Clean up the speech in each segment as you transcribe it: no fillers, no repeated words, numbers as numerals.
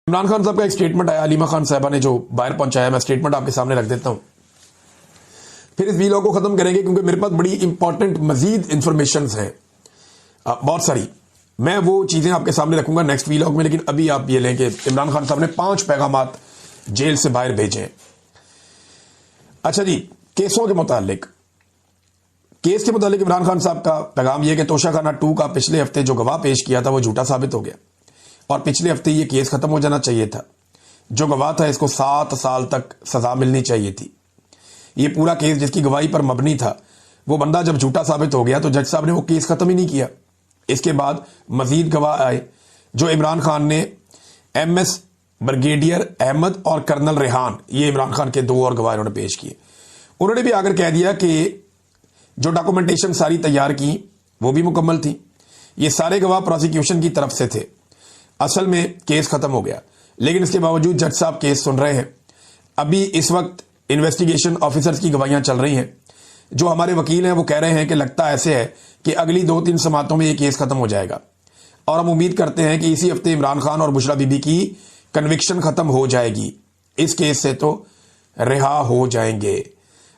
इमरान खान साहब का एक स्टेटमेंट आया, हलीमा खान साहबा ने जो बाहर पहुंचाया, मैं स्टेटमेंट आपके सामने रख देता हूं, फिर इस वीडियो को खत्म करेंगे क्योंकि मेरे पास बड़ी इंपॉर्टेंट मजीद इंफॉर्मेशन हैं, बहुत सारी। मैं वो चीजें आपके सामने रखूंगा नेक्स्ट वीलॉग में, लेकिन अभी आप ये लें कि इमरान खान साहब ने 5 पैगामात जेल से बाहर भेजे हैं। अच्छा जी, केसों के मुतालिक, केस के मुतालिक इमरान खान साहब का पैगाम यह कि तोशाखाना 2 का पिछले हफ्ते जो गवाह पेश किया था वो झूठा साबित हो गया और पिछले हफ्ते ये केस खत्म हो जाना चाहिए था। जो गवाह था इसको 7 साल तक सजा मिलनी चाहिए थी। ये पूरा केस जिसकी गवाही पर मबनी था, वो बंदा जब झूठा साबित हो गया तो जज साहब ने वो केस खत्म ही नहीं किया। इसके बाद मजीद गवाह आए जो इमरान खान ने MS ब्रिगेडियर अहमद और कर्नल रेहान, ये इमरान खान के 2 और गवाह उन्होंने पेश किए। उन्होंने भी आकर कह दिया कि जो डॉक्यूमेंटेशन सारी तैयार की वो भी मुकम्मल थी। ये सारे गवाह प्रोसिक्यूशन की तरफ से थे। असल में केस खत्म हो गया, लेकिन इसके बावजूद जज साहब केस सुन रहे हैं। अभी इस वक्त इन्वेस्टिगेशन ऑफिसर्स की गवाहियां चल रही हैं। जो हमारे वकील हैं वो कह रहे हैं कि लगता ऐसे है कि अगली 2-3 समातों में ये केस खत्म हो जाएगा और हम उम्मीद करते हैं कि इसी हफ्ते इमरान खान और बुशरा बीबी की कन्विक्शन खत्म हो जाएगी। इस केस से तो रिहा हो जाएंगे।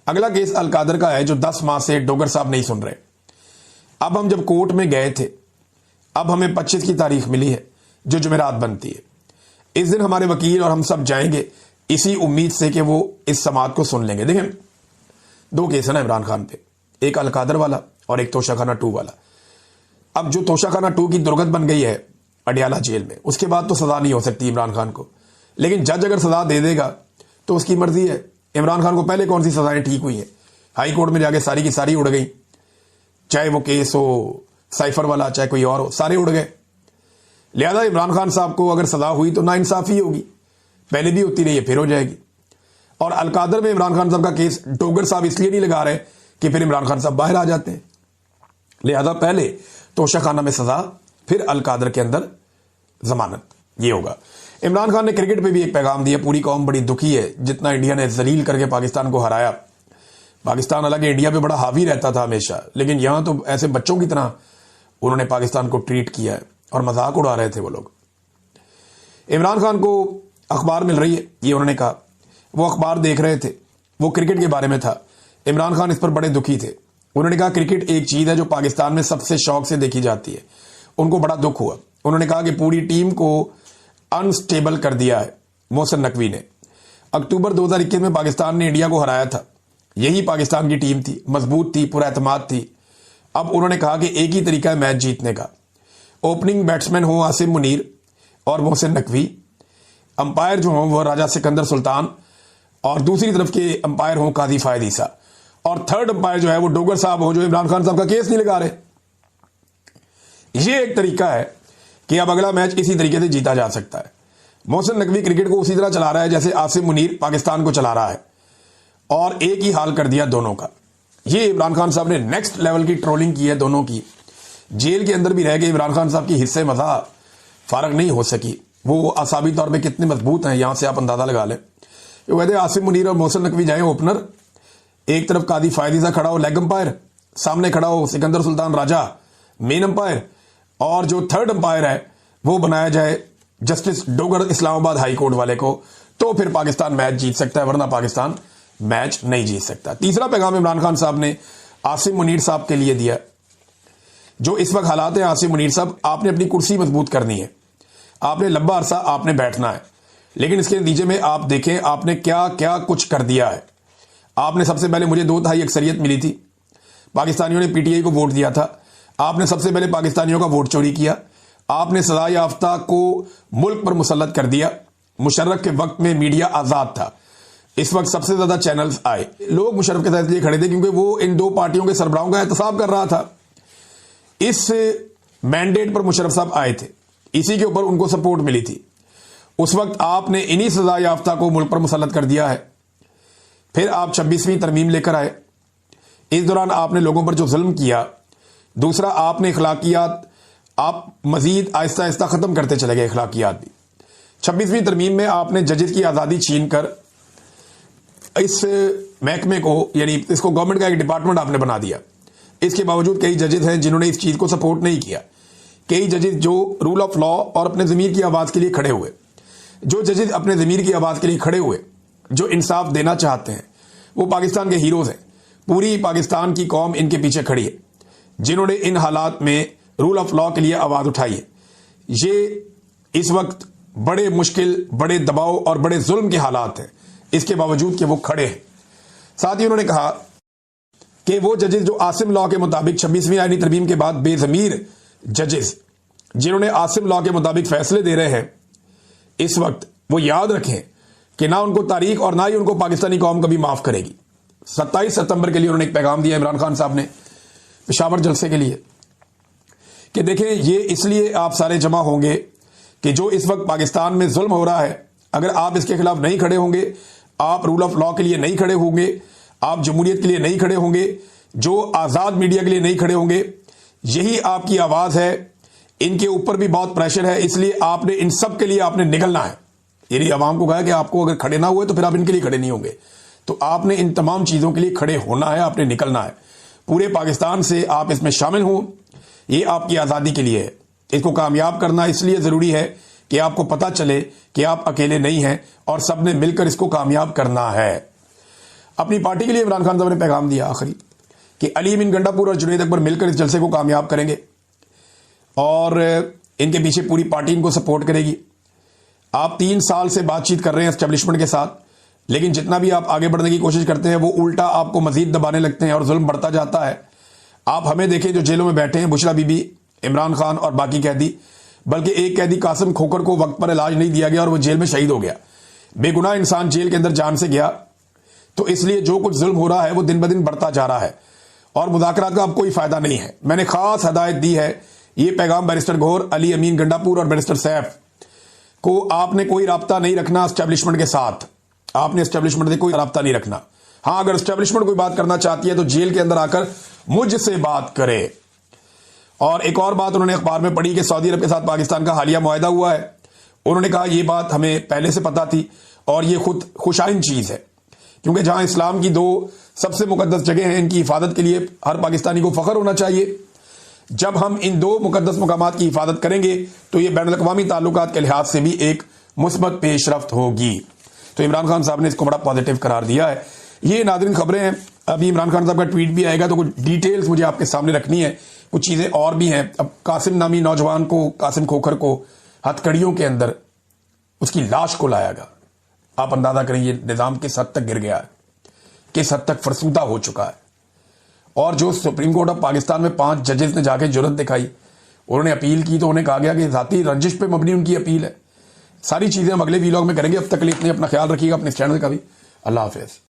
अगला केस अलकादर का है जो 10 माह से डोगर साहब नहीं सुन रहे। अब हम जब कोर्ट में गए थे, अब हमें 25 की तारीख मिली है जो जुमेरात बनती है। इस दिन हमारे वकील और हम सब जाएंगे इसी उम्मीद से कि वो इस समात को सुन लेंगे। देखें, 2 केस है ना इमरान खान पे, एक अलकादर वाला और एक तोशाखाना 2 वाला। अब जो तोशाखाना 2 की दुर्गत बन गई है अडियाला जेल में, उसके बाद तो सजा नहीं हो सकती इमरान खान को, लेकिन जज अगर सजा दे देगा तो उसकी मर्जी है। इमरान खान को पहले कौन सी सजाएं ठीक हुई है? हाई कोर्ट में जाके सारी की सारी उड़ गई, चाहे वो केस हो साइफर वाला चाहे कोई और हो, सारे उड़ गए। लिहाजा इमरान खान साहब को अगर सजा हुई तो नाइंसाफी होगी, पहले भी होती रही है, फिर हो जाएगी। और अलकादर में इमरान खान साहब का केस डोगर साहब इसलिए नहीं लगा रहे कि फिर इमरान खान साहब बाहर आ जाते हैं। लिहाजा पहले तोशाखाना में सजा, फिर अलकादर के अंदर जमानत, ये होगा। इमरान खान ने क्रिकेट पे भी एक पैगाम दिया। पूरी कौम बड़ी दुखी है, जितना इंडिया ने जलील करके पाकिस्तान को हराया। पाकिस्तान हालांकि इंडिया पे बड़ा हावी रहता था हमेशा, लेकिन यहां तो ऐसे बच्चों की तरह उन्होंने पाकिस्तान को ट्रीट किया है और मजाक उड़ा रहे थे वो लोग। इमरान खान को अखबार मिल रही है, ये उन्होंने कहा। वो अखबार देख रहे थे, वो क्रिकेट के बारे में था। इमरान खान इस पर बड़े दुखी थे। उन्होंने कहा क्रिकेट एक चीज है जो पाकिस्तान में सबसे शौक से देखी जाती है। उनको बड़ा दुख हुआ। उन्होंने कहा कि पूरी टीम को अनस्टेबल कर दिया है मोहसिन नकवी ने। अक्टूबर 2021 में पाकिस्तान ने इंडिया को हराया था, यही पाकिस्तान की टीम थी, मजबूत थी, पुरएतमाद थी। अब उन्होंने कहा कि एक ही तरीका है मैच जीतने का, ओपनिंग बैट्समैन हो आसिम मुनीर और मोहसिन नकवी, अंपायर जो हो वो राजा सिकंदर सुल्तान, और दूसरी तरफ के अंपायर हो काजी फायद ईसा, और थर्ड अंपायर जो है वो डोगर साहब हो जो इमरान खान साहब का केस नहीं लगा रहे। ये एक तरीका है कि अब अगला मैच इसी तरीके से जीता जा सकता है। मोहसिन नकवी क्रिकेट को उसी तरह चला रहा है जैसे आसिम मुनीर पाकिस्तान को चला रहा है, और एक ही हाल कर दिया दोनों का। ये इमरान खान साहब ने नेक्स्ट लेवल की ट्रोलिंग की है दोनों की। जेल के अंदर भी रह के इमरान खान साहब की हिस्से मजा फारग नहीं हो सकी। वो आसाबी तौर पे कितने मजबूत हैं यहां से आप अंदाजा लगा लें। वैसे आसिम मुनीर और मोहसिन नकवी जाए ओपनर, एक तरफ कादी फायदीसा खड़ा हो लेग अंपायर, सामने खड़ा हो सिकंदर सुल्तान राजा मेन अंपायर, और जो थर्ड अंपायर है वो बनाया जाए justice Dogar Islamabad high court वाले को, तो फिर पाकिस्तान मैच जीत सकता है, वरना पाकिस्तान मैच नहीं जीत सकता। तीसरा पैगाम इमरान खान साहब ने आसिम मुनीर साहब के लिए दिया। जो इस वक्त हालात है, आसिम मुनीर साहब, आपने अपनी कुर्सी मजबूत करनी है, आपने लंबा अरसा आपने बैठना है, लेकिन इसके नतीजे में आप देखें आपने क्या क्या कुछ कर दिया है। आपने सबसे पहले, मुझे 2/3 अक्सरियत मिली थी, पाकिस्तानियों ने PTI को वोट दिया था, आपने सबसे पहले पाकिस्तानियों का वोट चोरी किया, आपने सजा याफ्ता को मुल्क पर मुसल्लत कर दिया। मुशर्रफ के वक्त में मीडिया आजाद था, इस वक्त सबसे ज्यादा चैनल्स आए। लोग मुशर्रफ के साथ इसलिए खड़े थे क्योंकि वो इन 2 पार्टियों के सरबराहों का एहतसाब कर रहा था। इस मैंडेट पर मुशर्रफ साहब आए थे, इसी के ऊपर उनको सपोर्ट मिली थी। उस वक्त आपने इन्हीं सजा याफ्ता को मुल्क पर मुसल्लत कर दिया है। फिर आप 26वीं तरमीम लेकर आए, इस दौरान आपने लोगों पर जो जुल्म किया। दूसरा, आपने इखलाकियात आप मजीद आहिस्ता आहिस्ता खत्म करते चले गए इखलाकियात भी। 26वीं तरमीम में आपने जजेस की आजादी छीन कर इस महकमे को, यानी इसको गवर्नमेंट का एक डिपार्टमेंट आपने बना दिया। इसके बावजूद कई जजेस हैं जिन्होंने इस चीज को सपोर्ट नहीं किया। कई जजेस जो रूल ऑफ लॉ और अपने जमीर की आवाज के लिए खड़े हुए। जो जजेस अपने ज़मीर की आवाज़ के लिए खड़े हुए, जो इंसाफ देना चाहते हैं, वो पाकिस्तान के हीरोज़ हैं। पूरी पाकिस्तान की कौम इनके पीछे खड़ी है, जिन्होंने इन हालात में रूल ऑफ लॉ के लिए आवाज़ उठाई है। ये इस वक्त बड़े मुश्किल, बड़े दबाव और बड़े जुल्म के हालात हैं, इसके बावजूद कि वो खड़े हैं। साथ ही उन्होंने कहा कि वो जजेस जो आसिम लॉ के मुताबिक 26वीं आईनी तरमीम के बाद बेज़मीर जजेस जिन्होंने आसिम लॉ के मुताबिक फैसले दे रहे हैं, इस वक्त वो याद रखें कि ना उनको तारीख और ना ही उनको पाकिस्तानी कौम कभी माफ करेगी। 27 सितंबर के लिए उन्होंने एक पैगाम दिया इमरान खान साहब ने पेशावर जलसे के लिए कि देखें, ये इसलिए आप सारे जमा होंगे कि जो इस वक्त पाकिस्तान में जुल्म हो रहा है, अगर आप इसके खिलाफ नहीं खड़े होंगे, आप रूल ऑफ लॉ के लिए नहीं खड़े होंगे, आप जमहूरियत के लिए नहीं खड़े होंगे, जो आज़ाद मीडिया के लिए नहीं खड़े होंगे, यही आपकी आवाज़ है। इनके ऊपर भी बहुत प्रेशर है, इसलिए आपने इन सब के लिए आपने निकलना है। यानी आवाम को कहा कि आपको अगर खड़े ना हुए तो फिर आप इनके लिए खड़े नहीं होंगे, तो आपने इन तमाम चीज़ों के लिए खड़े होना है, आपने निकलना है। पूरे पाकिस्तान से आप इसमें शामिल हों, ये आपकी आज़ादी के लिए है। इसको कामयाब करना इसलिए ज़रूरी है कि आपको पता चले कि आप अकेले नहीं हैं और सब ने मिलकर इसको कामयाब करना है। अपनी पार्टी के लिए इमरान खान साहब ने पैगाम दिया आखिरी कि अली अमीन गंडापुर और जुनैद अकबर मिलकर इस जलसे को कामयाब करेंगे और इनके पीछे पूरी पार्टी इनको सपोर्ट करेगी। आप 3 साल से बातचीत कर रहे हैं एस्टेब्लिशमेंट के साथ, लेकिन जितना भी आप आगे बढ़ने की कोशिश करते हैं वो उल्टा आपको मजीद दबाने लगते हैं और जुल्म बढ़ता जाता है। आप हमें देखें जो जेलों में बैठे हैं, बुशरा बीबी, इमरान खान और बाकी कैदी, बल्कि एक कैदी कासिम खोखर को वक्त पर इलाज नहीं दिया गया और वो जेल में शहीद हो गया। बेगुनाह इंसान जेल के अंदर जान से गया, तो इसलिए जो कुछ जुल्म हो रहा है वो दिन ब दिन बढ़ता जा रहा है और मुज़ाकरात का अब कोई फायदा नहीं है। मैंने खास हदायत दी है, ये पैगाम बैरिस्टर गौहर, अली अमीन गंडापुर और बैरिस्टर सैफ को आपने कोई राब्ता नहीं रखना एस्टेब्लिशमेंट के साथ, आपने एस्टेब्लिशमेंट से कोई राब्ता नहीं रखना। हाँ, अगर एस्टेब्लिशमेंट कोई बात करना चाहती है तो जेल के अंदर आकर मुझसे बात करे। और एक और बात उन्होंने अखबार में पढ़ी कि सऊदी अरब के साथ पाकिस्तान का हालिया मुआहदा हुआ है। उन्होंने कहा यह बात हमें पहले से पता थी और ये खुद खुशाइन चीज़ है, क्योंकि जहां इस्लाम की 2 सबसे मुकद्दस जगह हैं, इनकी हिफाजत के लिए हर पाकिस्तानी को फख्र होना चाहिए। जब हम इन 2 मुकद्दस मकामात की हिफाजत करेंगे तो ये बैनुल अक़वामी ताल्लुकात के लिहाज से भी एक मुस्बत पेशरफ्त होगी। तो इमरान खान साहब ने इसको बड़ा पॉजिटिव करार दिया है। ये नाज़रीन खबरें हैं, अभी इमरान खान साहब का ट्वीट भी आएगा तो कुछ डिटेल्स मुझे आपके सामने रखनी है, कुछ चीज़ें और भी हैं। अब कासिम नामी नौजवान को, कासिम खोखर को हथकड़ियों के अंदर उसकी लाश को लाया गया। आप अंदाजा करें ये निज़ाम किस हद तक गिर गया है, किस हद तक फरसूदा हो चुका है। और जो सुप्रीम कोर्ट ऑफ पाकिस्तान में 5 जजेस ने जाके जुर्रत दिखाई, उन्होंने अपील की तो उन्हें कहा गया कि ज़ाती रंजिश पे मबनी उनकी अपील है। सारी चीज़ें हम अगले वीलॉग में करेंगे। अब तक के लिए इतने अपना ख्याल रखिएगा, अपने चैनल का भी। अल्लाह हाफिज़।